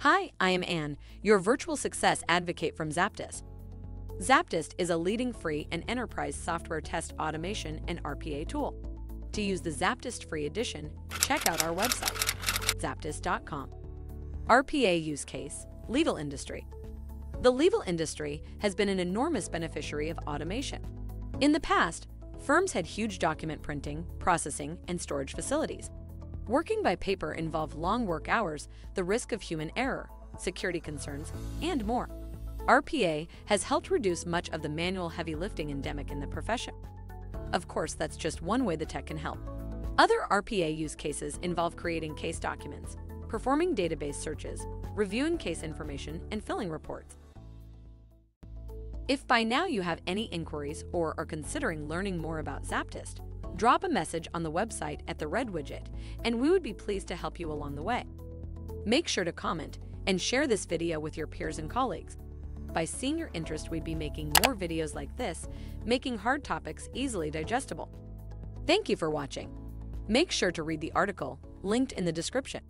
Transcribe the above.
Hi, I am Anne, your virtual success advocate from ZAPTEST. ZAPTEST is a leading free and enterprise software test automation and RPA tool. To use the ZAPTEST free edition, check out our website, zaptest.com. RPA use case, legal industry. The legal industry has been an enormous beneficiary of automation. In the past, firms had huge document printing, processing, and storage facilities. Working by paper involved long work hours, the risk of human error, security concerns, and more. RPA has helped reduce much of the manual heavy lifting endemic in the profession. Of course, that's just one way the tech can help. Other RPA use cases involve creating case documents, performing database searches, reviewing case information, and filling reports. If by now you have any inquiries or are considering learning more about ZAPTEST, drop a message on the website at the red widget, and we would be pleased to help you along the way. Make sure to comment and share this video with your peers and colleagues. By seeing your interest, we'd be making more videos like this, making hard topics easily digestible. Thank you for watching. Make sure to read the article linked in the description.